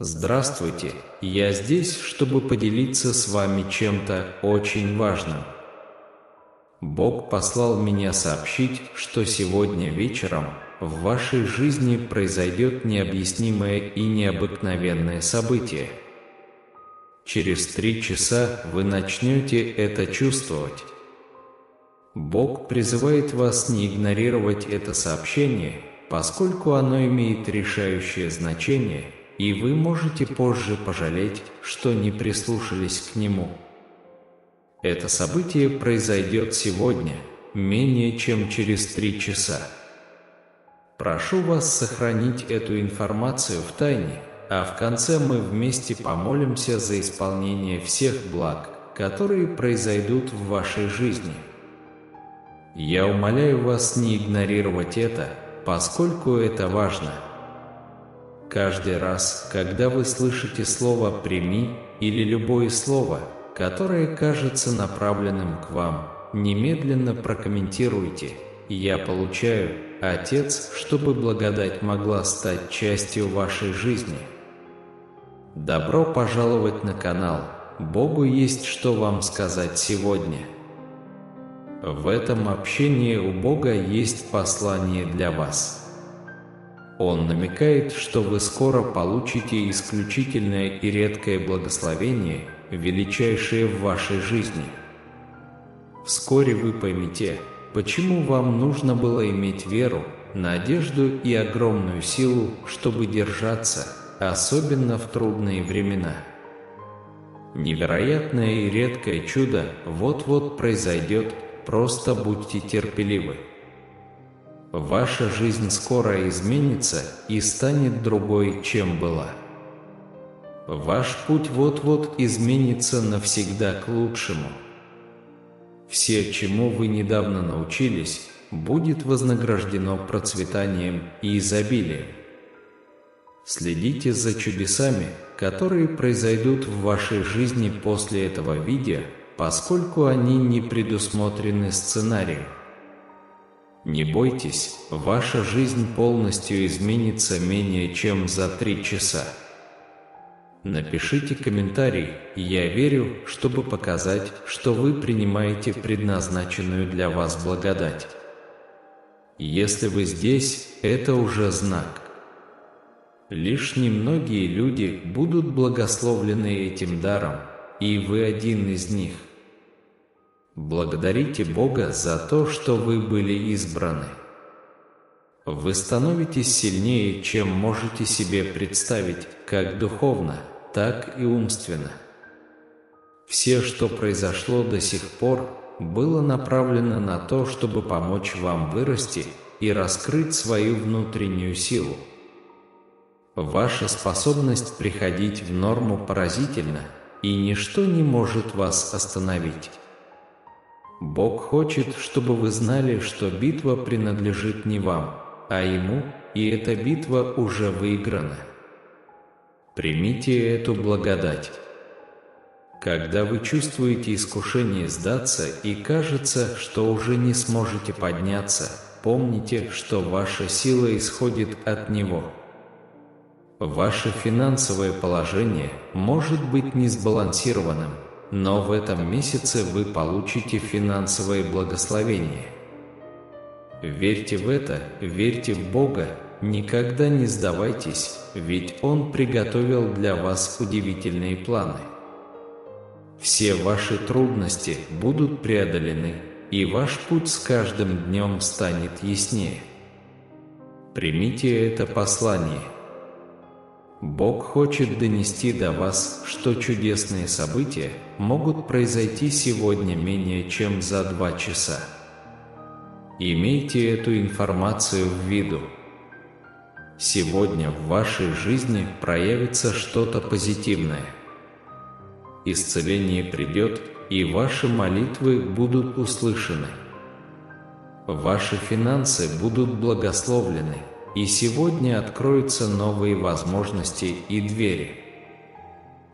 Здравствуйте, я здесь, чтобы поделиться с вами чем-то очень важным. Бог послал меня сообщить, что сегодня вечером в вашей жизни произойдет необъяснимое и необыкновенное событие. Через 3 часа вы начнете это чувствовать. Бог призывает вас не игнорировать это сообщение, поскольку оно имеет решающее значение, и вы можете позже пожалеть, что не прислушались к нему. Это событие произойдет сегодня, менее чем через 3 часа. Прошу вас сохранить эту информацию в тайне, а в конце мы вместе помолимся за исполнение всех благ, которые произойдут в вашей жизни. Я умоляю вас не игнорировать это, поскольку это важно. Каждый раз, когда вы слышите слово «прими» или любое слово, которое кажется направленным к вам, немедленно прокомментируйте: «Я получаю, Отец, чтобы благодать могла стать частью вашей жизни». Добро пожаловать на канал. Богу есть что вам сказать сегодня. В этом общении у Бога есть послание для вас. Он намекает, что вы скоро получите исключительное и редкое благословение, величайшее в вашей жизни. Вскоре вы поймете, почему вам нужно было иметь веру, надежду и огромную силу, чтобы держаться, особенно в трудные времена. Невероятное и редкое чудо вот-вот произойдет, просто будьте терпеливы. Ваша жизнь скоро изменится и станет другой, чем была. Ваш путь вот-вот изменится навсегда к лучшему. Все, чему вы недавно научились, будет вознаграждено процветанием и изобилием. Следите за чудесами, которые произойдут в вашей жизни после этого видео, поскольку они не предусмотрены сценарием. Не бойтесь, ваша жизнь полностью изменится менее чем за 3 часа. Напишите комментарий «Я верю», чтобы показать, что вы принимаете предназначенную для вас благодать. Если вы здесь, это уже знак. Лишь немногие люди будут благословлены этим даром, и вы один из них. Благодарите Бога за то, что вы были избраны. Вы становитесь сильнее, чем можете себе представить, как духовно, так и умственно. Все, что произошло до сих пор, было направлено на то, чтобы помочь вам вырасти и раскрыть свою внутреннюю силу. Ваша способность приходить в норму поразительна, и ничто не может вас остановить. Бог хочет, чтобы вы знали, что битва принадлежит не вам, а Ему, и эта битва уже выиграна. Примите эту благодать. Когда вы чувствуете искушение сдаться и кажется, что уже не сможете подняться, помните, что ваша сила исходит от Него. Ваше финансовое положение может быть несбалансированным, но в этом месяце вы получите финансовое благословение. Верьте в это, верьте в Бога, никогда не сдавайтесь, ведь Он приготовил для вас удивительные планы. Все ваши трудности будут преодолены, и ваш путь с каждым днем станет яснее. Примите это послание. Бог хочет донести до вас, что чудесные события могут произойти сегодня менее чем за 2 часа. Имейте эту информацию в виду. Сегодня в вашей жизни проявится что-то позитивное. Исцеление придет, и ваши молитвы будут услышаны. Ваши финансы будут благословлены, и сегодня откроются новые возможности и двери.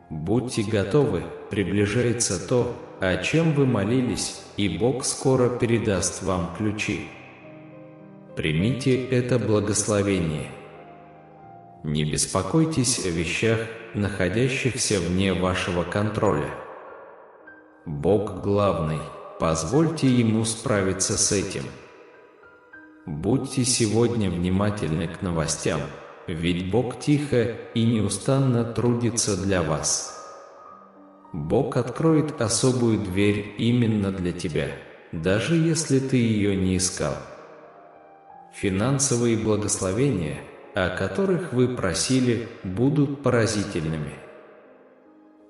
Будьте готовы, приближается то, о чем вы молились, и Бог скоро передаст вам ключи. Примите это благословение. Не беспокойтесь о вещах, находящихся вне вашего контроля. Бог главный, позвольте Ему справиться с этим. Будьте сегодня внимательны к новостям, ведь Бог тихо и неустанно трудится для вас. Бог откроет особую дверь именно для тебя, даже если ты ее не искал. Финансовые благословения, о которых вы просили, будут поразительными.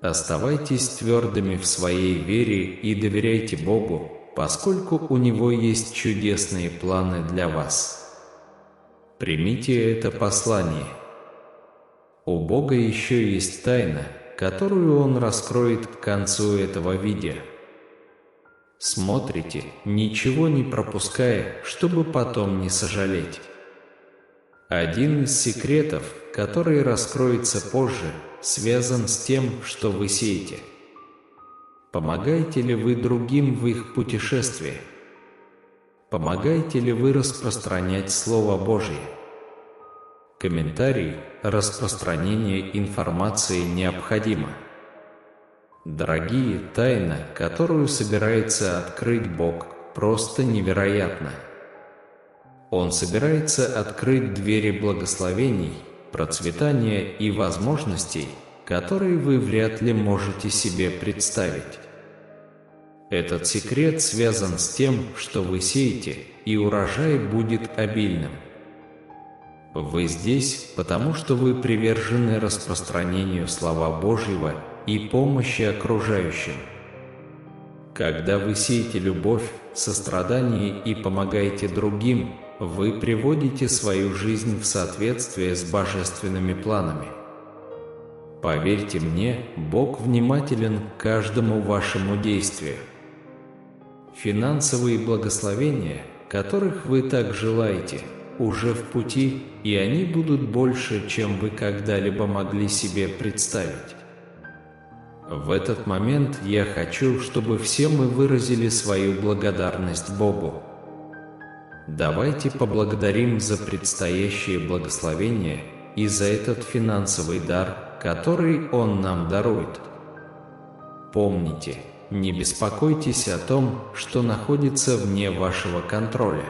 Оставайтесь твердыми в своей вере и доверяйте Богу, поскольку у Него есть чудесные планы для вас. Примите это послание. У Бога еще есть тайна, которую Он раскроет к концу этого видео. Смотрите, ничего не пропуская, чтобы потом не сожалеть. Один из секретов, который раскроется позже, связан с тем, что вы сеете. Помогаете ли вы другим в их путешествии? Помогаете ли вы распространять Слово Божье? Комментарий: распространение информации необходимо. Дорогие, тайна, которую собирается открыть Бог, просто невероятна. Он собирается открыть двери благословений, процветания и возможностей, которые вы вряд ли можете себе представить. Этот секрет связан с тем, что вы сеете, и урожай будет обильным. Вы здесь, потому что вы привержены распространению слова Божьего и помощи окружающим. Когда вы сеете любовь, сострадание и помогаете другим, вы приводите свою жизнь в соответствие с божественными планами. Поверьте мне, Бог внимателен к каждому вашему действию. Финансовые благословения, которых вы так желаете, уже в пути, и они будут больше, чем вы когда-либо могли себе представить. В этот момент я хочу, чтобы все мы выразили свою благодарность Богу. Давайте поблагодарим за предстоящее благословение и за этот финансовый дар, который Он нам дарует. Помните, не беспокойтесь о том, что находится вне вашего контроля.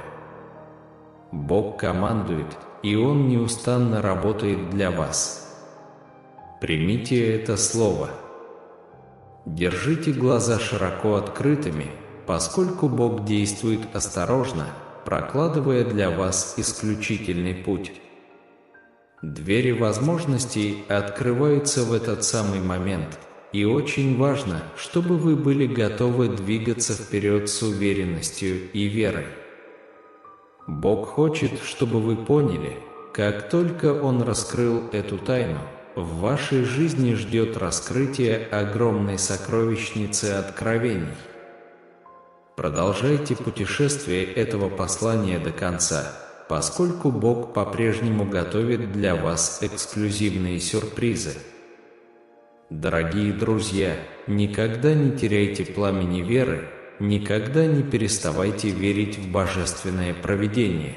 Бог командует, и Он неустанно работает для вас. Примите это слово. Держите глаза широко открытыми, поскольку Бог действует осторожно, прокладывая для вас исключительный путь. Двери возможностей открываются в этот самый момент, и очень важно, чтобы вы были готовы двигаться вперед с уверенностью и верой. Бог хочет, чтобы вы поняли, как только Он раскрыл эту тайну, в вашей жизни ждет раскрытие огромной сокровищницы откровений. Продолжайте путешествие этого послания до конца, поскольку Бог по-прежнему готовит для вас эксклюзивные сюрпризы. Дорогие друзья, никогда не теряйте пламени веры, никогда не переставайте верить в божественное провидение.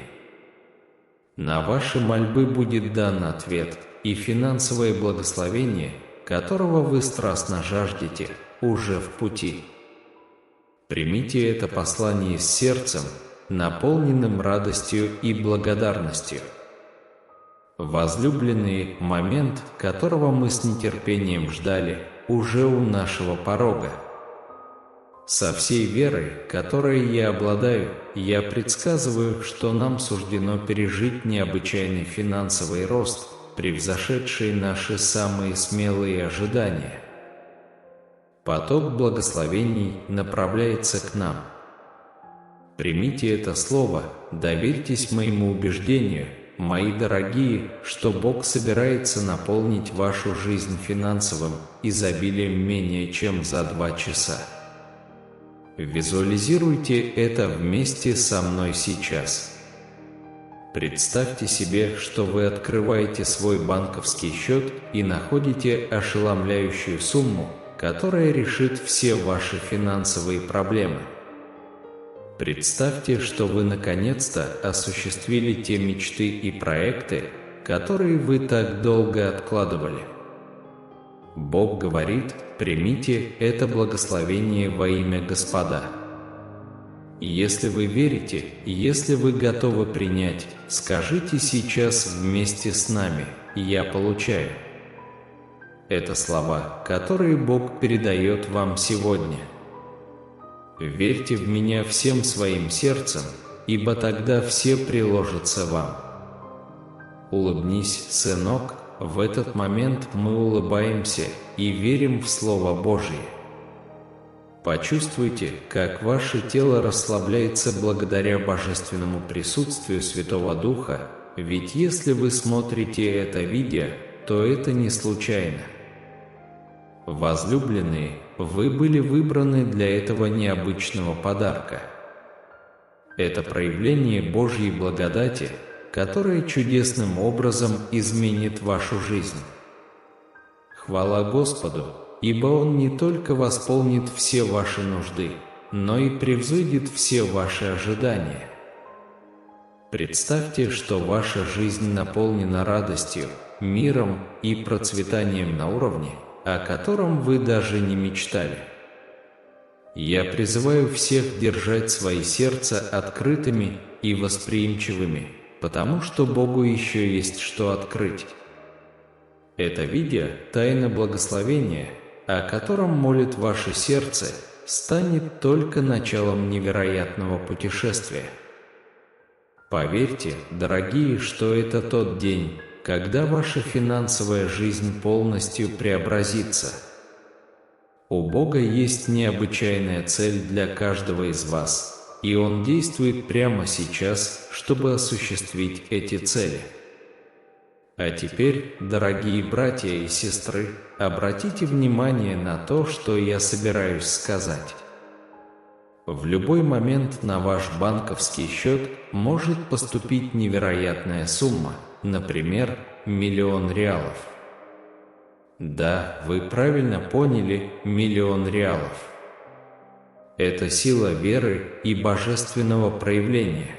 На ваши мольбы будет дан ответ, и финансовое благословение, которого вы страстно жаждете, уже в пути. Примите это послание с сердцем, наполненным радостью и благодарностью. Возлюбленные, момент, которого мы с нетерпением ждали, уже у нашего порога. Со всей верой, которой я обладаю, я предсказываю, что нам суждено пережить необычайный финансовый рост, превзошедший наши самые смелые ожидания. Поток благословений направляется к нам. Примите это слово, доверьтесь моему убеждению, мои дорогие, что Бог собирается наполнить вашу жизнь финансовым изобилием менее чем за 2 часа. Визуализируйте это вместе со мной сейчас. Представьте себе, что вы открываете свой банковский счет и находите ошеломляющую сумму, которая решит все ваши финансовые проблемы. Представьте, что вы наконец-то осуществили те мечты и проекты, которые вы так долго откладывали. Бог говорит: примите это благословение во имя Господа. Если вы верите, если вы готовы принять, скажите сейчас вместе с нами: «Я получаю». Это слова, которые Бог передает вам сегодня. Верьте в меня всем своим сердцем, ибо тогда все приложатся вам. Улыбнись, сынок. В этот момент мы улыбаемся и верим в Слово Божье. Почувствуйте, как ваше тело расслабляется благодаря божественному присутствию Святого Духа, ведь если вы смотрите это видео, то это не случайно. Возлюбленные, вы были выбраны для этого необычного подарка. Это проявление Божьей благодати, которое чудесным образом изменит вашу жизнь. Хвала Господу, ибо Он не только восполнит все ваши нужды, но и превзойдет все ваши ожидания. Представьте, что ваша жизнь наполнена радостью, миром и процветанием на уровне, о котором вы даже не мечтали. Я призываю всех держать свои сердца открытыми и восприимчивыми, потому что Богу еще есть что открыть. Это видео «Тайна благословения», о котором молит ваше сердце, станет только началом невероятного путешествия. Поверьте, дорогие, что это тот день, когда ваша финансовая жизнь полностью преобразится. У Бога есть необычайная цель для каждого из вас, и Он действует прямо сейчас, чтобы осуществить эти цели. А теперь, дорогие братья и сестры, обратите внимание на то, что я собираюсь сказать. В любой момент на ваш банковский счет может поступить невероятная сумма, например, $1 000 000. Да, вы правильно поняли, $1 000 000. Это сила веры и божественного проявления.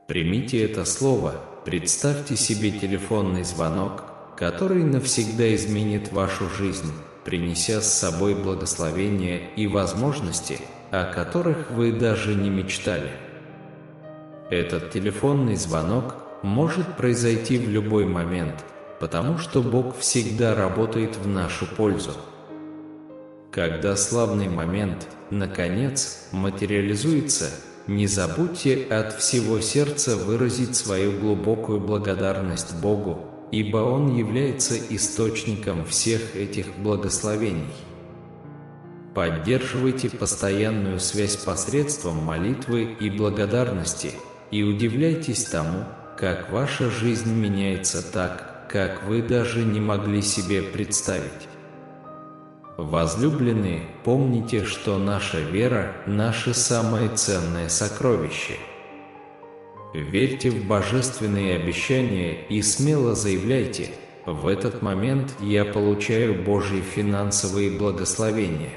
Примите это слово, представьте себе телефонный звонок, который навсегда изменит вашу жизнь, принеся с собой благословения и возможности, о которых вы даже не мечтали. Этот телефонный звонок может произойти в любой момент, потому что Бог всегда работает в нашу пользу. Когда славный момент, наконец, материализуется, не забудьте от всего сердца выразить свою глубокую благодарность Богу, ибо Он является источником всех этих благословений. Поддерживайте постоянную связь посредством молитвы и благодарности, и удивляйтесь тому, как ваша жизнь меняется так, как вы даже не могли себе представить. Возлюбленные, помните, что наша вера – наше самое ценное сокровище. Верьте в божественные обещания и смело заявляйте: «В этот момент я получаю Божьи финансовые благословения».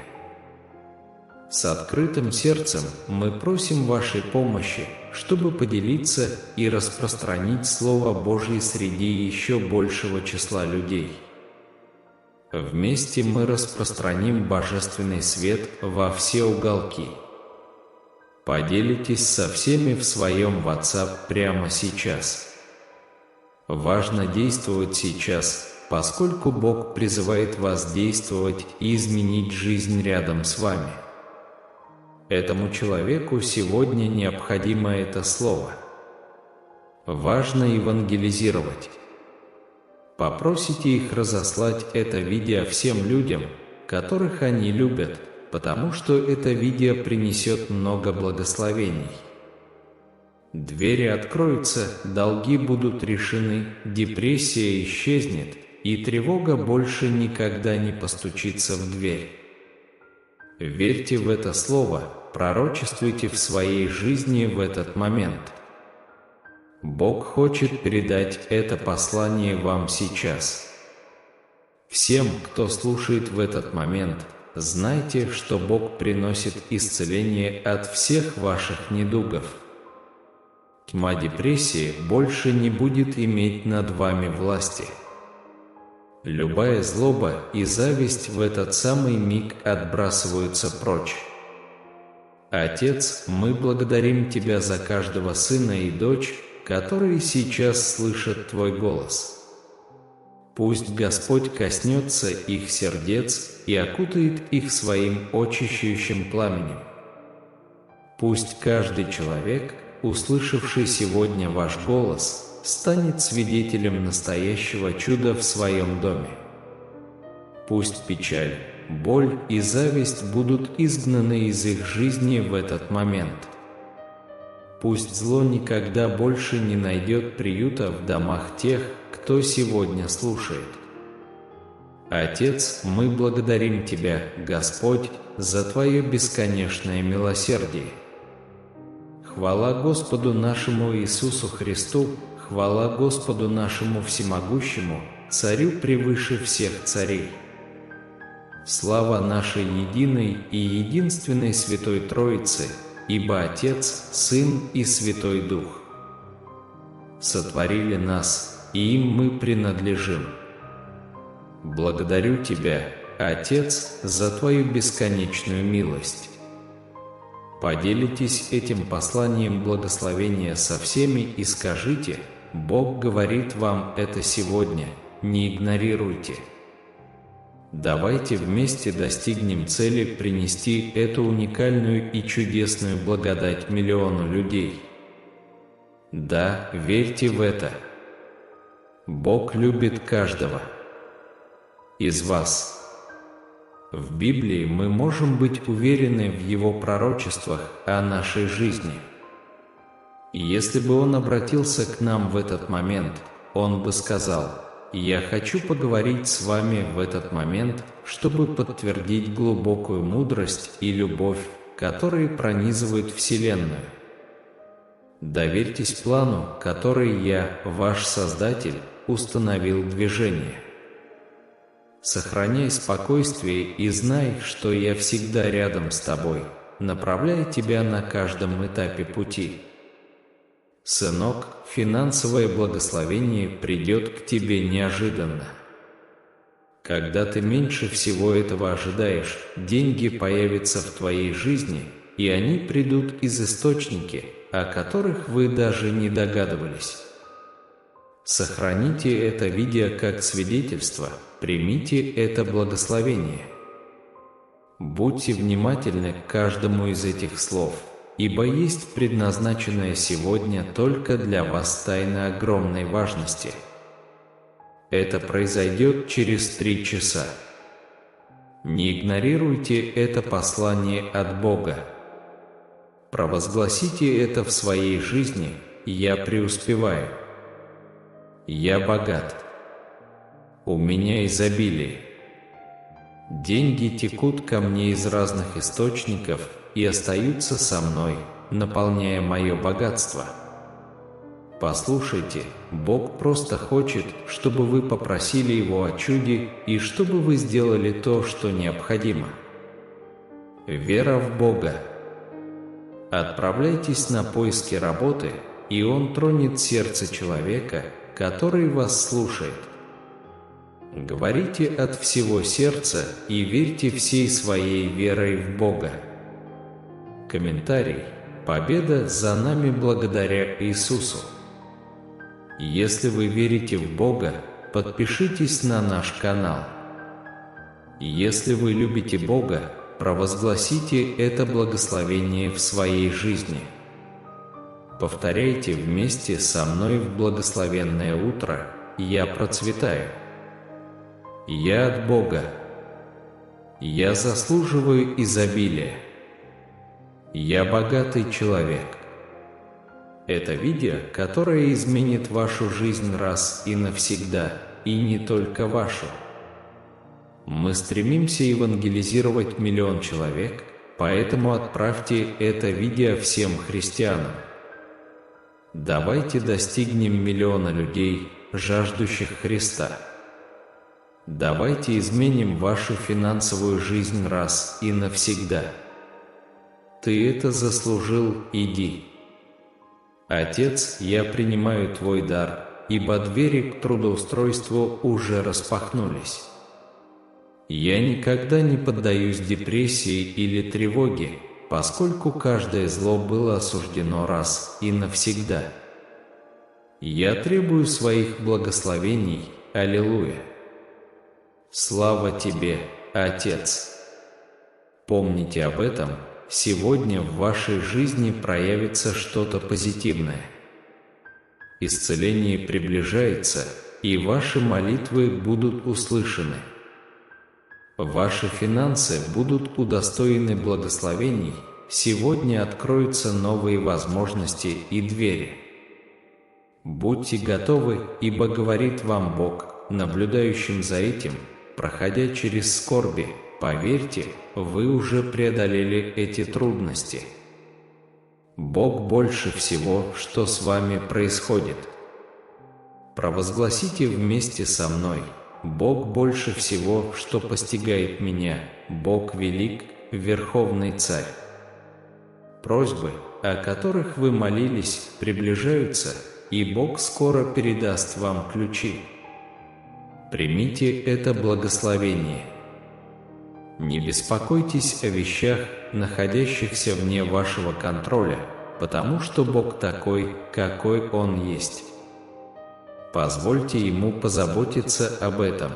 С открытым сердцем мы просим вашей помощи, чтобы поделиться и распространить Слово Божье среди еще большего числа людей. Вместе мы распространим божественный свет во все уголки. Поделитесь со всеми в своем WhatsApp прямо сейчас. Важно действовать сейчас, поскольку Бог призывает вас действовать и изменить жизнь рядом с вами. Этому человеку сегодня необходимо это слово. Важно евангелизировать. Попросите их разослать это видео всем людям, которых они любят, потому что это видео принесет много благословений. Двери откроются, долги будут решены, депрессия исчезнет, и тревога больше никогда не постучится в дверь. Верьте в это слово, пророчествуйте в своей жизни в этот момент. Бог хочет передать это послание вам сейчас. Всем, кто слушает в этот момент, знайте, что Бог приносит исцеление от всех ваших недугов. Тьма депрессии больше не будет иметь над вами власти. Любая злоба и зависть в этот самый миг отбрасываются прочь. Отец, мы благодарим Тебя за каждого сына и дочь, которые сейчас слышат Твой голос. Пусть Господь коснется их сердец и окутает их своим очищающим пламенем. Пусть каждый человек, услышавший сегодня ваш голос, станет свидетелем настоящего чуда в своем доме. Пусть печаль, боль и зависть будут изгнаны из их жизни в этот момент. Пусть зло никогда больше не найдет приюта в домах тех, кто сегодня слушает. Отец, мы благодарим Тебя, Господь, за Твое бесконечное милосердие. Хвала Господу нашему Иисусу Христу, хвала Господу нашему всемогущему, Царю превыше всех царей. Слава нашей единой и единственной Святой Троице, ибо Отец, Сын и Святой Дух сотворили нас, и им мы принадлежим. Благодарю Тебя, Отец, за Твою бесконечную милость. Поделитесь этим посланием благословения со всеми и скажите: Бог говорит вам это сегодня, не игнорируйте. Давайте вместе достигнем цели принести эту уникальную и чудесную благодать миллиону людей. Да, верьте в это. Бог любит каждого из вас. В Библии мы можем быть уверены в Его пророчествах о нашей жизни. И если бы Он обратился к нам в этот момент, Он бы сказал: «Я хочу поговорить с вами в этот момент, чтобы подтвердить глубокую мудрость и любовь, которые пронизывают Вселенную. Доверьтесь плану, который Я, ваш Создатель, установил движение. Сохраняй спокойствие и знай, что Я всегда рядом с тобой, направляя тебя на каждом этапе пути. Сынок, финансовое благословение придет к тебе неожиданно. Когда ты меньше всего этого ожидаешь, деньги появятся в твоей жизни, и они придут из источника, о которых вы даже не догадывались. Сохраните это видео как свидетельство, примите это благословение. Будьте внимательны к каждому из этих слов, ибо есть предназначенная сегодня только для вас тайна огромной важности. Это произойдет через 3 часа. Не игнорируйте это послание от Бога. Провозгласите это в своей жизни: «Я преуспеваю. Я богат. У меня изобилие. Деньги текут ко мне из разных источников и остаются со мной, наполняя мое богатство». Послушайте, Бог просто хочет, чтобы вы попросили Его о чуде и чтобы вы сделали то, что необходимо. Вера в Бога. Отправляйтесь на поиски работы, и Он тронет сердце человека, который вас слушает. Говорите от всего сердца и верьте всей своей верой в Бога. Комментарий. Победа за нами благодаря Иисусу. Если вы верите в Бога, подпишитесь на наш канал. Если вы любите Бога, провозгласите это благословение в своей жизни. Повторяйте вместе со мной в благословенное утро: «Я процветаю. Я от Бога. Я заслуживаю изобилия. Я богатый человек». Это видео, которое изменит вашу жизнь раз и навсегда, и не только вашу. Мы стремимся евангелизировать 1 миллион человек, поэтому отправьте это видео всем христианам. Давайте достигнем 1 миллиона людей, жаждущих Христа. Давайте изменим вашу финансовую жизнь раз и навсегда. Ты это заслужил, иди. Отец, я принимаю Твой дар, ибо двери к трудоустройству уже распахнулись. Я никогда не поддаюсь депрессии или тревоге, поскольку каждое зло было осуждено раз и навсегда. Я требую своих благословений. Аллилуйя! Слава Тебе, Отец! Помните об этом, сегодня в вашей жизни проявится что-то позитивное. Исцеление приближается, и ваши молитвы будут услышаны. Ваши финансы будут удостоены благословений, сегодня откроются новые возможности и двери. Будьте готовы, ибо говорит вам Бог, наблюдающим за этим, проходя через скорби, поверьте, вы уже преодолели эти трудности. Бог больше всего, что с вами происходит. Провозгласите вместе со мной: Бог больше всего, что постигает меня, Бог велик, Верховный Царь. Просьбы, о которых вы молились, приближаются, и Бог скоро передаст вам ключи. Примите это благословение. Не беспокойтесь о вещах, находящихся вне вашего контроля, потому что Бог такой, какой Он есть. Позвольте Ему позаботиться об этом.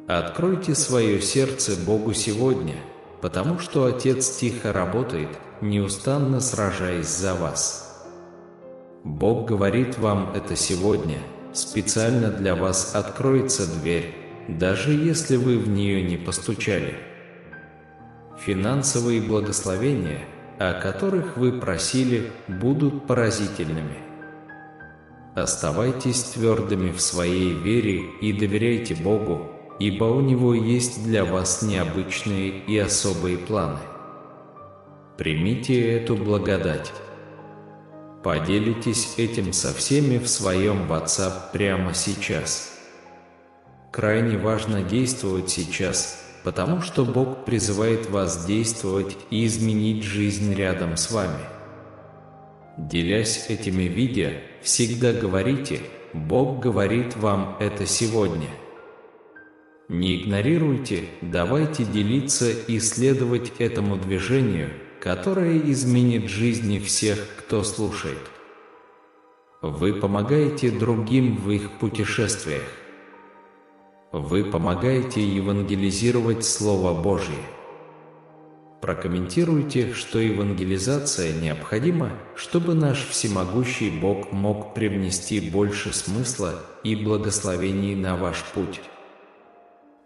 Откройте свое сердце Богу сегодня, потому что Отец тихо работает, неустанно сражаясь за вас. Бог говорит вам это сегодня, специально для вас откроется дверь, даже если вы в нее не постучали. Финансовые благословения, о которых вы просили, будут поразительными. Оставайтесь твердыми в своей вере и доверяйте Богу, ибо у Него есть для вас необычные и особые планы. Примите эту благодать. Поделитесь этим со всеми в своем WhatsApp прямо сейчас. Крайне важно действовать сейчас, потому что Бог призывает вас действовать и изменить жизнь рядом с вами. Делясь этими видео, всегда говорите: Бог говорит вам это сегодня. Не игнорируйте, давайте делиться и следовать этому движению, которое изменит жизни всех, кто слушает. Вы помогаете другим в их путешествиях. Вы помогаете евангелизировать Слово Божье. Прокомментируйте, что евангелизация необходима, чтобы наш всемогущий Бог мог привнести больше смысла и благословений на ваш путь.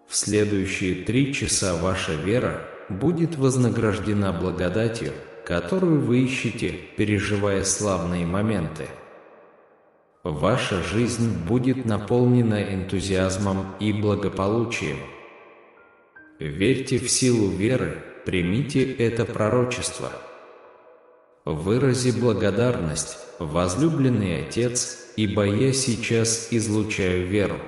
В следующие 3 часа ваша вера будет вознаграждена благодатью, которую вы ищете, переживая славные моменты. Ваша жизнь будет наполнена энтузиазмом и благополучием. Верьте в силу веры, примите это пророчество. Вырази благодарность, возлюбленный Отец, ибо я сейчас излучаю веру.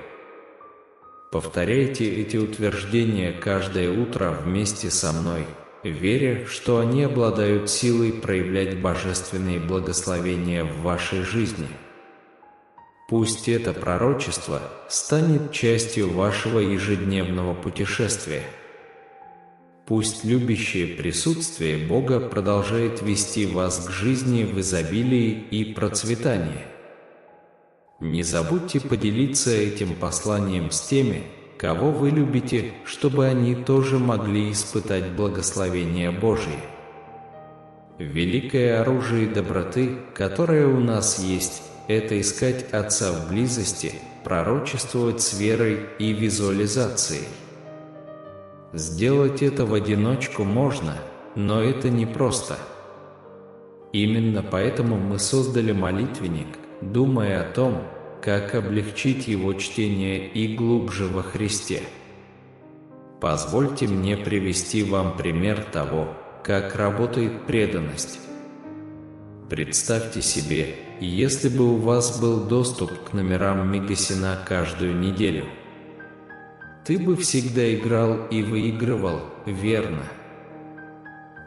Повторяйте эти утверждения каждое утро вместе со мной, веря, что они обладают силой проявлять божественные благословения в вашей жизни. Пусть это пророчество станет частью вашего ежедневного путешествия. Пусть любящее присутствие Бога продолжает вести вас к жизни в изобилии и процветании. Не забудьте поделиться этим посланием с теми, кого вы любите, чтобы они тоже могли испытать благословение Божие. Великое оружие доброты, которое у нас есть, это искать Отца в близости, пророчествовать с верой и визуализацией. Сделать это в одиночку можно, но это непросто. Именно поэтому мы создали молитвенник, думая о том, как облегчить его чтение и глубже во Христе. Позвольте мне привести вам пример того, как работает преданность. Представьте себе, если бы у вас был доступ к номерам Мегасина каждую неделю. Ты бы всегда играл и выигрывал, верно?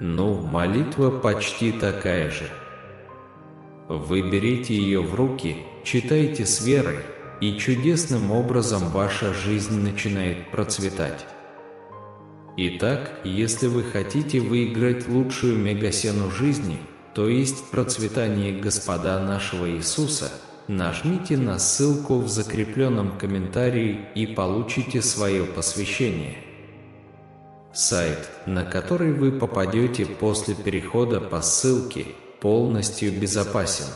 Ну, молитва почти такая же. Вы берете ее в руки, читаете с верой, и чудесным образом ваша жизнь начинает процветать. Итак, если вы хотите выиграть лучшую мегасцену жизни, то есть процветание Господа нашего Иисуса, нажмите на ссылку в закрепленном комментарии и получите свое посвящение. Сайт, на который вы попадете после перехода по ссылке, полностью безопасен.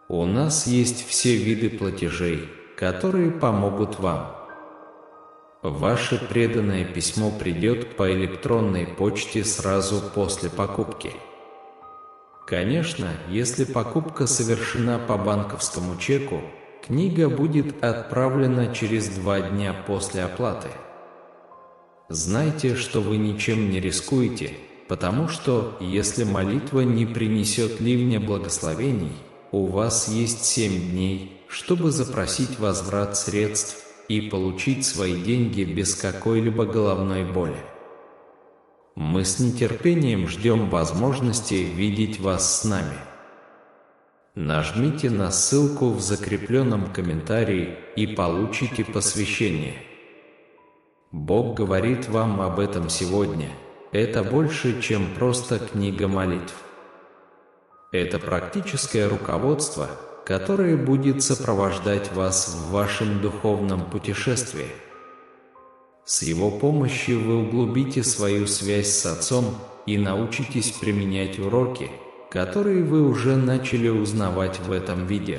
У нас есть все виды платежей, которые помогут вам. Ваше преданное письмо придет по электронной почте сразу после покупки. Конечно, если покупка совершена по банковскому чеку, книга будет отправлена через 2 дня после оплаты. Знайте, что вы ничем не рискуете, потому что, если молитва не принесет ливня благословений, у вас есть 7 дней, чтобы запросить возврат средств и получить свои деньги без какой-либо головной боли. Мы с нетерпением ждем возможности видеть вас с нами. Нажмите на ссылку в закрепленном комментарии и получите посвящение. Бог говорит вам об этом сегодня. Это больше, чем просто книга молитв. Это практическое руководство, которое будет сопровождать вас в вашем духовном путешествии. С его помощью вы углубите свою связь с Отцом и научитесь применять уроки, которые вы уже начали узнавать в этом видео.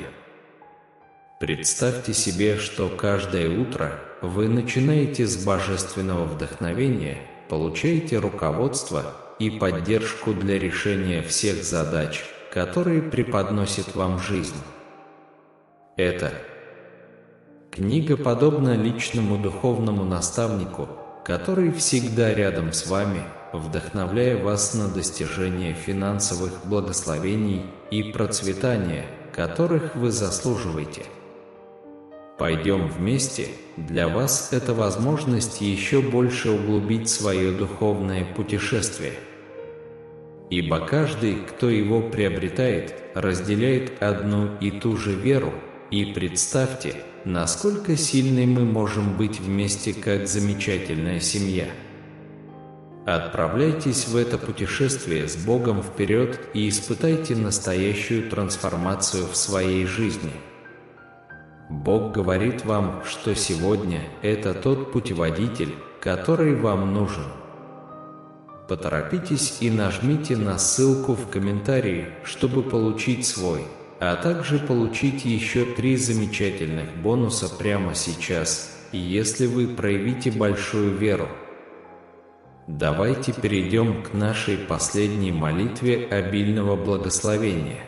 Представьте себе, что каждое утро вы начинаете с божественного вдохновения, получаете руководство и поддержку для решения всех задач, которые преподносит вам жизнь. Эта книга подобна личному духовному наставнику, который всегда рядом с вами, вдохновляя вас на достижение финансовых благословений и процветания, которых вы заслуживаете. Пойдем вместе, для вас это возможность еще больше углубить свое духовное путешествие. Ибо каждый, кто его приобретает, разделяет одну и ту же веру, и представьте, насколько сильной мы можем быть вместе как замечательная семья. Отправляйтесь в это путешествие с Богом вперед и испытайте настоящую трансформацию в своей жизни. Бог говорит вам, что сегодня это тот путеводитель, который вам нужен. Поторопитесь и нажмите на ссылку в комментарии, чтобы получить свой, а также получить еще 3 замечательных бонуса прямо сейчас, если вы проявите большую веру. Давайте перейдем к нашей последней молитве обильного благословения.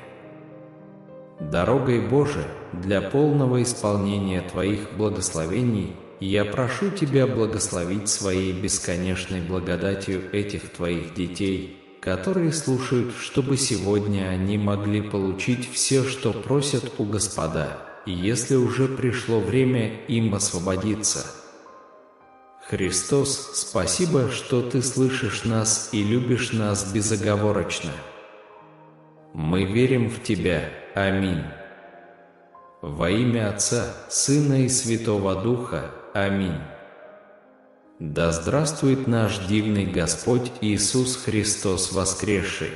Дорогой Божией, для полного исполнения Твоих благословений, я прошу Тебя благословить Своей бесконечной благодатью этих Твоих детей, которые слушают, чтобы сегодня они могли получить все, что просят у Господа, если уже пришло время им освободиться. Христос, спасибо, что Ты слышишь нас и любишь нас безоговорочно. Мы верим в Тебя. Аминь. Во имя Отца, Сына и Святого Духа. Аминь. Да здравствует наш дивный Господь Иисус Христос воскресший!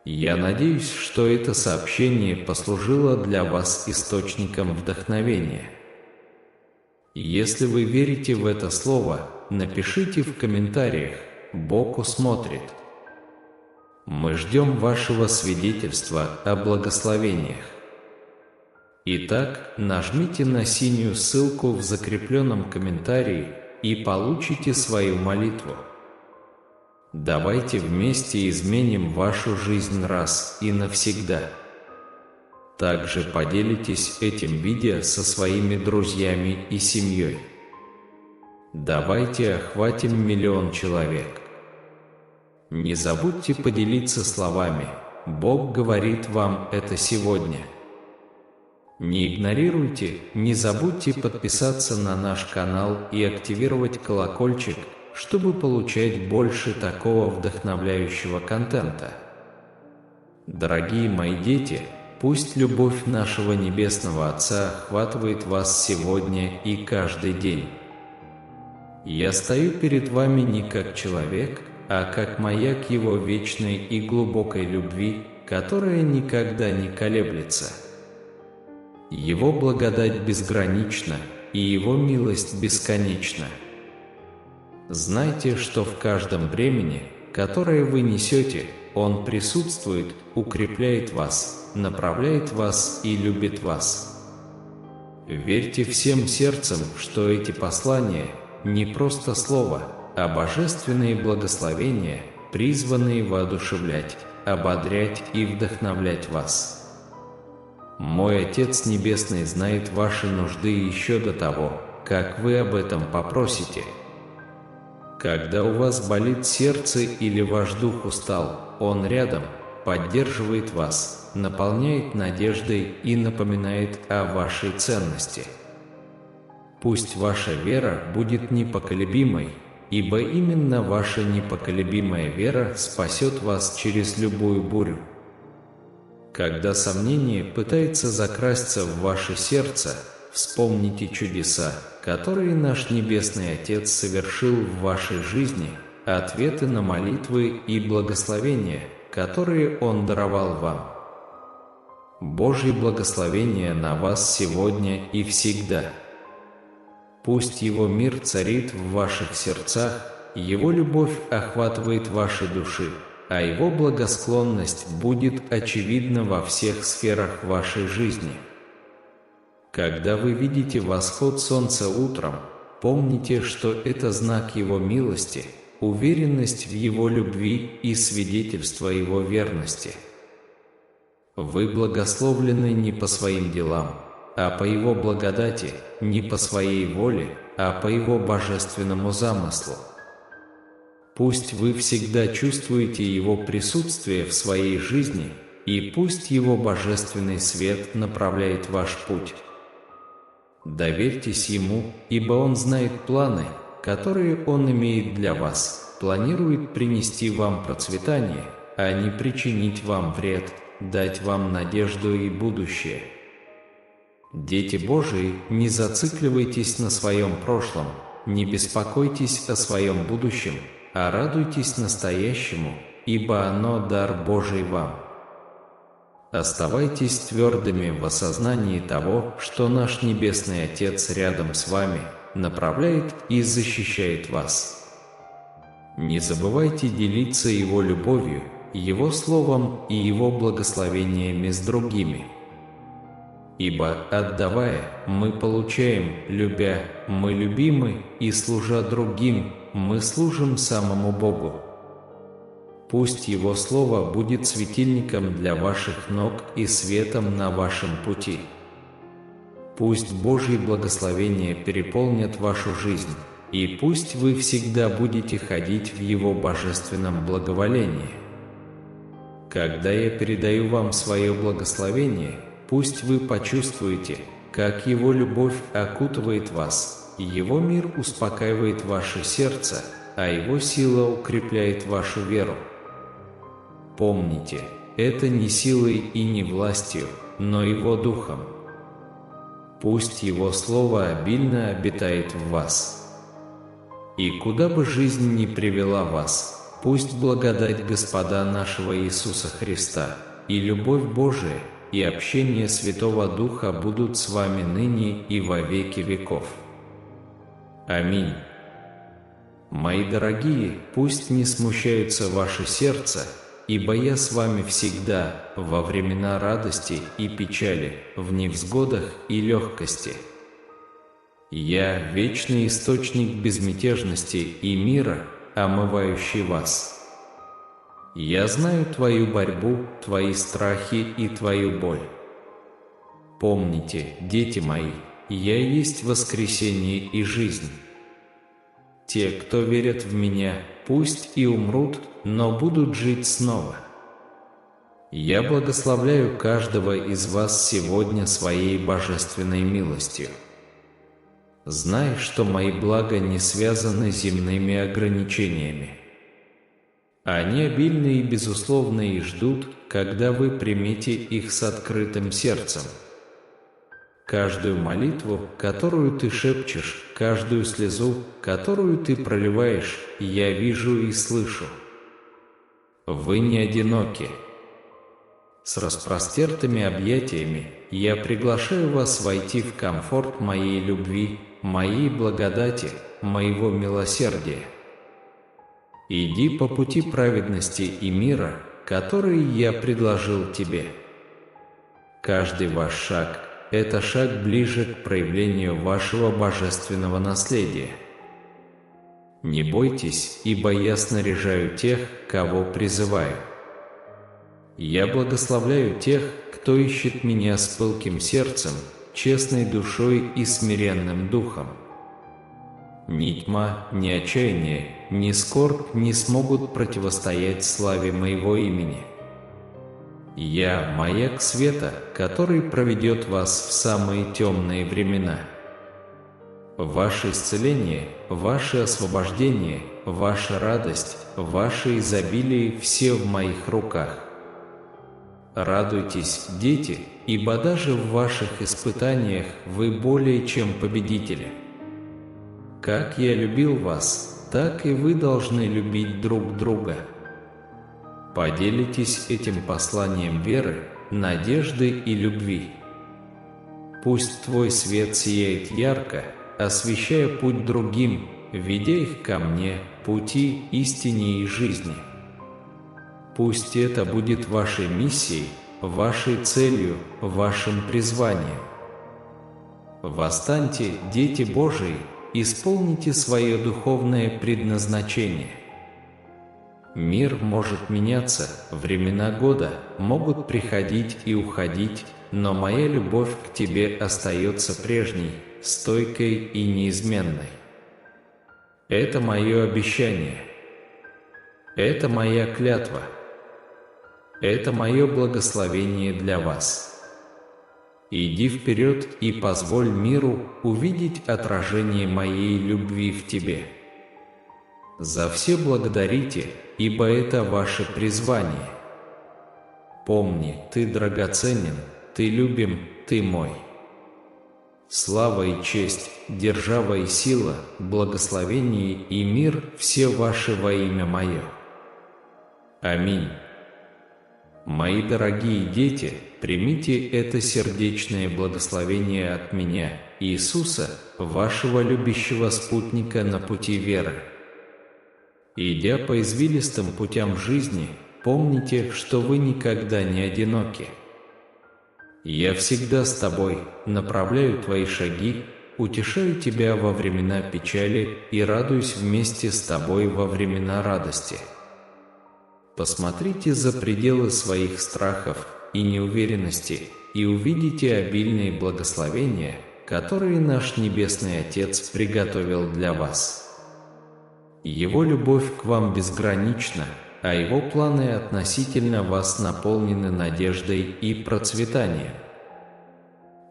Я надеюсь, что это сообщение послужило для вас источником вдохновения. Если вы верите в это слово, напишите в комментариях «Бог усмотрит». Мы ждем вашего свидетельства о благословениях. Итак, нажмите на синюю ссылку в закрепленном комментарии и получите свою молитву. Давайте вместе изменим вашу жизнь раз и навсегда. Также поделитесь этим видео со своими друзьями и семьей. Давайте охватим 1 миллион человек. Не забудьте поделиться словами «Бог говорит вам это сегодня». Не игнорируйте, не забудьте подписаться на наш канал и активировать колокольчик, чтобы получать больше такого вдохновляющего контента. Дорогие мои дети, пусть любовь нашего Небесного Отца охватывает вас сегодня и каждый день. Я стою перед вами не как человек, а как маяк Его вечной и глубокой любви, которая никогда не колеблется. Его благодать безгранична, и Его милость бесконечна. Знайте, что в каждом бремени, которое вы несете, Он присутствует, укрепляет вас, направляет вас и любит вас. Верьте всем сердцем, что эти послания не просто слово, а божественные благословения, призванные воодушевлять, ободрять и вдохновлять вас. Мой Отец Небесный знает ваши нужды еще до того, как вы об этом попросите. Когда у вас болит сердце или ваш дух устал, Он рядом, поддерживает вас, наполняет надеждой и напоминает о вашей ценности. Пусть ваша вера будет непоколебимой, ибо именно ваша непоколебимая вера спасет вас через любую бурю. Когда сомнение пытается закрасться в ваше сердце, вспомните чудеса, которые наш Небесный Отец совершил в вашей жизни, ответы на молитвы и благословения, которые Он даровал вам. Божье благословение на вас сегодня и всегда. Пусть Его мир царит в ваших сердцах, Его любовь охватывает ваши души, а Его благосклонность будет очевидна во всех сферах вашей жизни. Когда вы видите восход солнца утром, помните, что это знак Его милости, уверенность в Его любви и свидетельство Его верности. Вы благословлены не по своим делам, а по Его благодати, не по своей воле, а по Его божественному замыслу. Пусть вы всегда чувствуете Его присутствие в своей жизни, и пусть Его божественный свет направляет ваш путь. Доверьтесь Ему, ибо Он знает планы, которые Он имеет для вас, планирует принести вам процветание, а не причинить вам вред, дать вам надежду и будущее. Дети Божии, не зацикливайтесь на своем прошлом, не беспокойтесь о своем будущем, а радуйтесь настоящему, ибо оно дар Божий вам. Оставайтесь твердыми в осознании того, что наш Небесный Отец рядом с вами, направляет и защищает вас. Не забывайте делиться Его любовью, Его Словом и Его благословениями с другими. Ибо, отдавая, мы получаем, любя, мы любимы, и служа другим, мы служим самому Богу. Пусть Его Слово будет светильником для ваших ног и светом на вашем пути. Пусть Божьи благословения переполнят вашу жизнь, и пусть вы всегда будете ходить в Его божественном благоволении. Когда я передаю вам свое благословение, пусть вы почувствуете, как Его любовь окутывает вас, и Его мир успокаивает ваше сердце, а Его сила укрепляет вашу веру. Помните, это не силой и не властью, но Его Духом. Пусть Его Слово обильно обитает в вас. И куда бы жизнь ни привела вас, пусть благодать Господа нашего Иисуса Христа, и любовь Божия, и общение Святого Духа будут с вами ныне и во веки веков. Аминь. Мои дорогие, пусть не смущается ваше сердце, ибо я с вами всегда, во времена радости и печали, в невзгодах и легкости. Я – вечный источник безмятежности и мира, омывающий вас. Я знаю твою борьбу, твои страхи и твою боль. Помните, дети мои, я есть воскресение и жизнь. Те, кто верят в Меня, пусть и умрут, но будут жить снова. Я благословляю каждого из вас сегодня своей божественной милостью. Знай, что мои блага не связаны земными ограничениями. Они обильны и безусловны и ждут, когда вы примете их с открытым сердцем. Каждую молитву, которую ты шепчешь, каждую слезу, которую ты проливаешь, я вижу и слышу. Вы не одиноки. С распростертыми объятиями я приглашаю вас войти в комфорт моей любви, моей благодати, моего милосердия. Иди по пути праведности и мира, который я предложил тебе. Каждый ваш шаг – это шаг ближе к проявлению вашего божественного наследия. Не бойтесь, ибо я снаряжаю тех, кого призываю. Я благословляю тех, кто ищет меня с пылким сердцем, честной душой и смиренным духом. Ни тьма, ни отчаяние, ни скорбь не смогут противостоять славе моего имени. Я – маяк света, который проведет вас в самые темные времена. Ваше исцеление, ваше освобождение, ваша радость, ваше изобилие – все в моих руках. Радуйтесь, дети, ибо даже в ваших испытаниях вы более чем победители. Как я любил вас, так и вы должны любить друг друга. Поделитесь этим посланием веры, надежды и любви. Пусть твой свет сияет ярко, освещая путь другим, ведя их ко мне, пути, истине и жизни. Пусть это будет вашей миссией, вашей целью, вашим призванием. Восстаньте, дети Божии, исполните свое духовное предназначение. Мир может меняться, времена года могут приходить и уходить, но моя любовь к тебе остается прежней, стойкой и неизменной. Это мое обещание. Это моя клятва. Это мое благословение для вас. Иди вперед и позволь миру увидеть отражение моей любви в тебе. За все благодарите, ибо это ваше призвание. Помни, ты драгоценен, ты любим, ты мой. Слава и честь, держава и сила, благословение и мир – все ваши во имя мое. Аминь. Мои дорогие дети, примите это сердечное благословение от меня, Иисуса, вашего любящего спутника на пути веры. Идя по извилистым путям жизни, помните, что вы никогда не одиноки. Я всегда с тобой, направляю твои шаги, утешаю тебя во времена печали и радуюсь вместе с тобой во времена радости. Посмотрите за пределы своих страхов и неуверенности и увидите обильные благословения, которые наш Небесный Отец приготовил для вас. Его любовь к вам безгранична, а Его планы относительно вас наполнены надеждой и процветанием.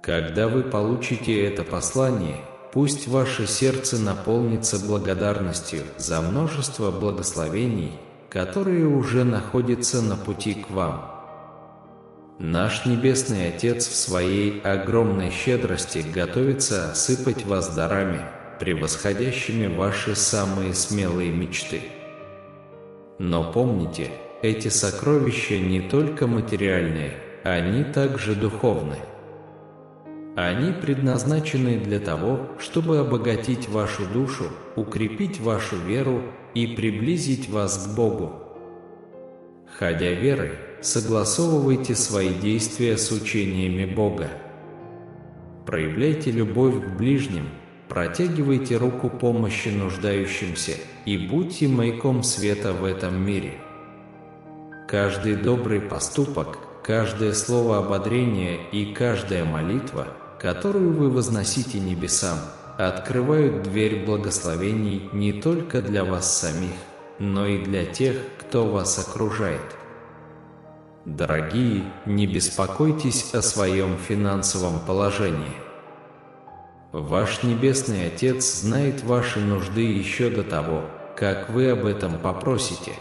Когда вы получите это послание, пусть ваше сердце наполнится благодарностью за множество благословений, которые уже находятся на пути к вам. Наш Небесный Отец в Своей огромной щедрости готовится осыпать вас дарами, превосходящими ваши самые смелые мечты. Но помните, эти сокровища не только материальные, они также духовны. Они предназначены для того, чтобы обогатить вашу душу, укрепить вашу веру и приблизить вас к Богу. Ходя верой, согласовывайте свои действия с учениями Бога. Проявляйте любовь к ближним, протягивайте руку помощи нуждающимся и будьте маяком света в этом мире. Каждый добрый поступок, каждое слово ободрения и каждая молитва, которую вы возносите небесам, открывают дверь благословений не только для вас самих, но и для тех, кто вас окружает. Дорогие, не беспокойтесь о своем финансовом положении. Ваш Небесный Отец знает ваши нужды еще до того, как вы об этом попросите.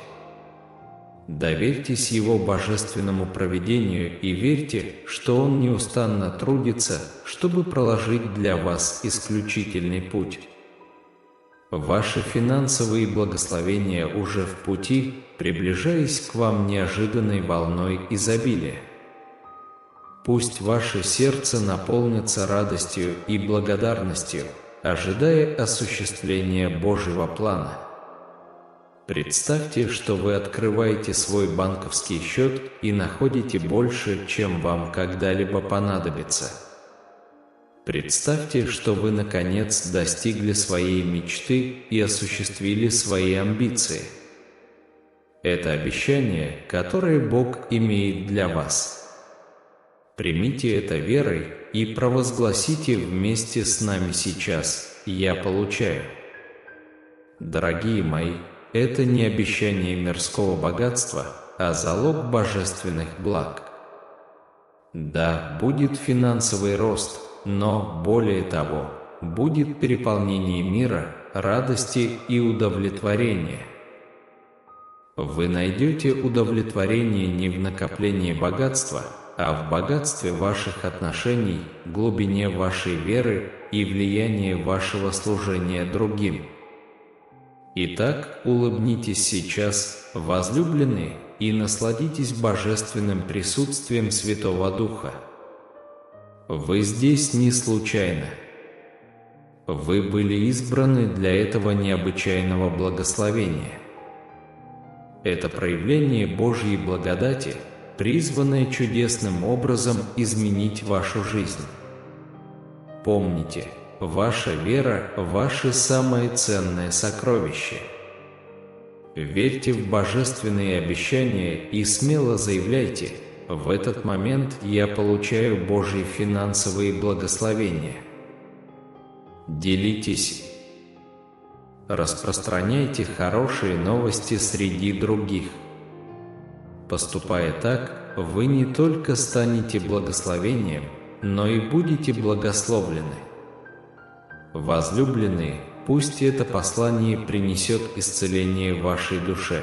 Доверьтесь Его божественному провидению и верьте, что Он неустанно трудится, чтобы проложить для вас исключительный путь. Ваши финансовые благословения уже в пути, приближаясь к вам неожиданной волной изобилия. Пусть ваше сердце наполнится радостью и благодарностью, ожидая осуществления Божьего плана. Представьте, что вы открываете свой банковский счет и находите больше, чем вам когда-либо понадобится. Представьте, что вы наконец достигли своей мечты и осуществили свои амбиции. Это обещание, которое Бог имеет для вас. Примите это верой и провозгласите вместе с нами сейчас: «Я получаю». Дорогие мои, это не обещание мирского богатства, а залог божественных благ. Да, будет финансовый рост, но, более того, будет переполнение мира, радости и удовлетворения. Вы найдете удовлетворение не в накоплении богатства, а в богатстве ваших отношений, глубине вашей веры и влиянии вашего служения другим. Итак, улыбнитесь сейчас, возлюбленные, и насладитесь божественным присутствием Святого Духа. Вы здесь не случайно. Вы были избраны для этого необычайного благословения. Это проявление Божьей благодати, призванное чудесным образом изменить вашу жизнь. Помните, ваша вера – ваше самое ценное сокровище. Верьте в божественные обещания и смело заявляйте: «В этот момент я получаю Божьи финансовые благословения». Делитесь. Распространяйте хорошие новости среди других. Поступая так, вы не только станете благословением, но и будете благословлены. Возлюбленные, пусть это послание принесет исцеление вашей душе.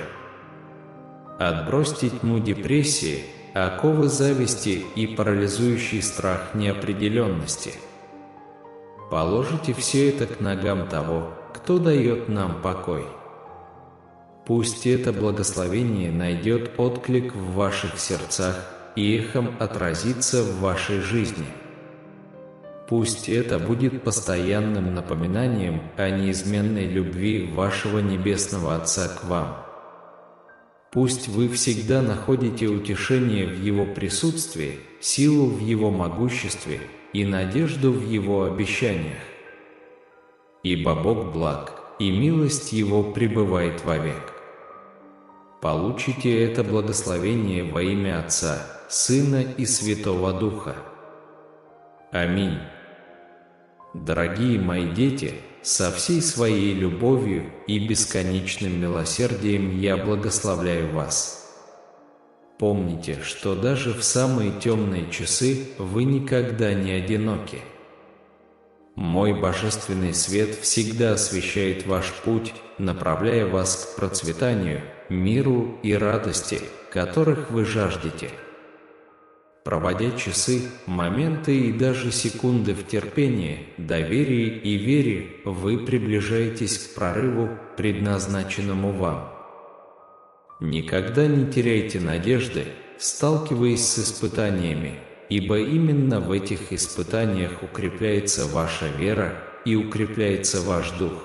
Отбросьте тьму депрессии, оковы зависти и парализующий страх неопределенности. Положите все это к ногам того, кто дает нам покой. Пусть это благословение найдет отклик в ваших сердцах и эхом отразится в вашей жизни. Пусть это будет постоянным напоминанием о неизменной любви вашего Небесного Отца к вам. Пусть вы всегда находите утешение в Его присутствии, силу в Его могуществе и надежду в Его обещаниях. Ибо Бог благ, и милость Его пребывает вовек. Получите это благословение во имя Отца, Сына и Святого Духа. Аминь. Дорогие мои дети, со всей своей любовью и бесконечным милосердием я благословляю вас. Помните, что даже в самые темные часы вы никогда не одиноки. Мой божественный свет всегда освещает ваш путь, направляя вас к процветанию, миру и радости, которых вы жаждете. Проводя часы, моменты и даже секунды в терпении, доверии и вере, вы приближаетесь к прорыву, предназначенному вам. Никогда не теряйте надежды, сталкиваясь с испытаниями, ибо именно в этих испытаниях укрепляется ваша вера и укрепляется ваш дух.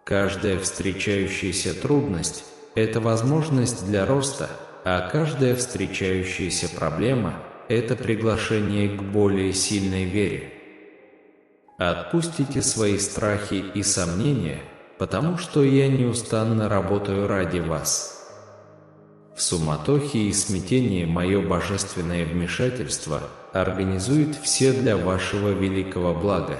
Каждая встречающаяся трудность – это возможность для роста, а каждая встречающаяся проблема – это приглашение к более сильной вере. Отпустите свои страхи и сомнения, потому что я неустанно работаю ради вас. В суматохе и смятении мое божественное вмешательство организует все для вашего великого блага.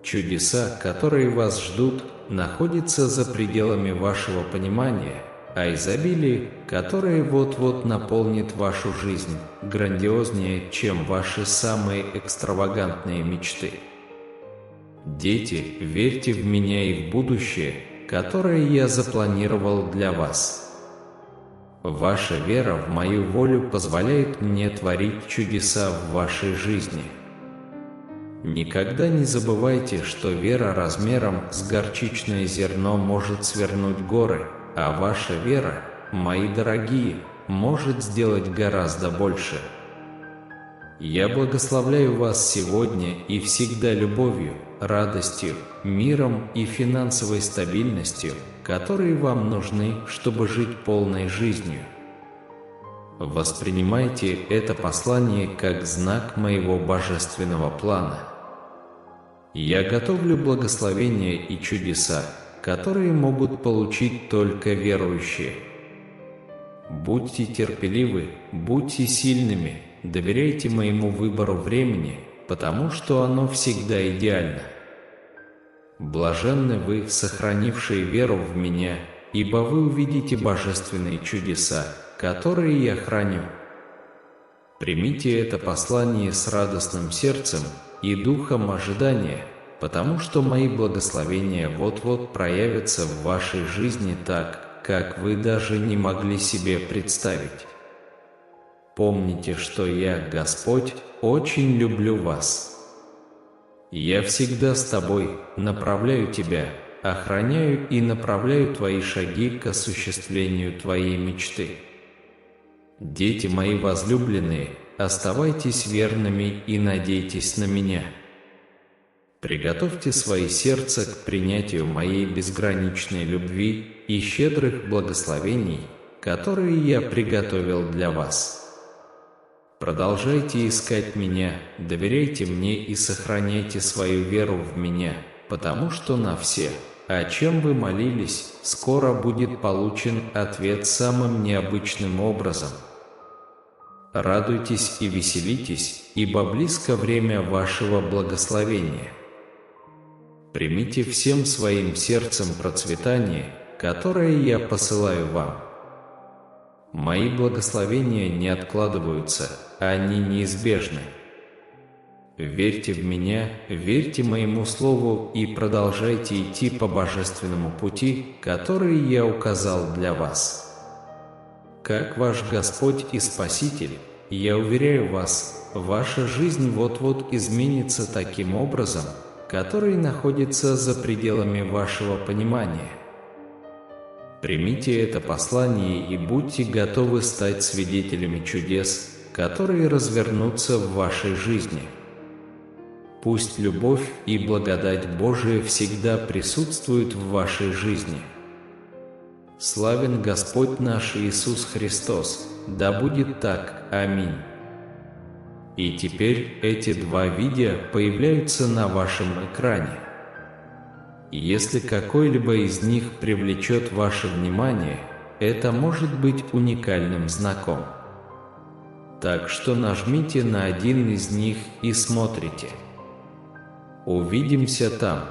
Чудеса, которые вас ждут, находятся за пределами вашего понимания, а изобилие, которое вот-вот наполнит вашу жизнь, грандиознее, чем ваши самые экстравагантные мечты. Дети, верьте в меня и в будущее, которое я запланировал для вас. Ваша вера в мою волю позволяет мне творить чудеса в вашей жизни. Никогда не забывайте, что вера размером с горчичное зерно может свернуть горы, а ваша вера, мои дорогие, может сделать гораздо больше. Я благословляю вас сегодня и всегда любовью, радостью, миром и финансовой стабильностью, которые вам нужны, чтобы жить полной жизнью. Воспринимайте это послание как знак моего божественного плана. Я готовлю благословения и чудеса, которые могут получить только верующие. Будьте терпеливы, будьте сильными, доверяйте моему выбору времени, потому что оно всегда идеально. Блаженны вы, сохранившие веру в меня, ибо вы увидите божественные чудеса, которые я храню. Примите это послание с радостным сердцем и духом ожидания, потому что мои благословения вот-вот проявятся в вашей жизни так, как вы даже не могли себе представить. Помните, что я, Господь, очень люблю вас. Я всегда с тобой, направляю тебя, охраняю и направляю твои шаги к осуществлению твоей мечты. Дети мои возлюбленные, оставайтесь верными и надейтесь на меня. Приготовьте свои сердца к принятию моей безграничной любви и щедрых благословений, которые я приготовил для вас. Продолжайте искать меня, доверяйте мне и сохраняйте свою веру в меня, потому что на все, о чем вы молились, скоро будет получен ответ самым необычным образом. Радуйтесь и веселитесь, ибо близко время вашего благословения. Примите всем своим сердцем процветание, которое я посылаю вам. Мои благословения не откладываются, они неизбежны. Верьте в меня, верьте моему слову и продолжайте идти по божественному пути, который я указал для вас. Как ваш Господь и Спаситель, я уверяю вас, ваша жизнь вот-вот изменится таким образом, который находится за пределами вашего понимания. Примите это послание и будьте готовы стать свидетелями чудес, которые развернутся в вашей жизни. Пусть любовь и благодать Божия всегда присутствуют в вашей жизни. Славен Господь наш Иисус Христос, да будет так, аминь. И теперь эти два видео появляются на вашем экране. Если какой-либо из них привлечет ваше внимание, это может быть уникальным знаком. Так что нажмите на один из них и смотрите. Увидимся там.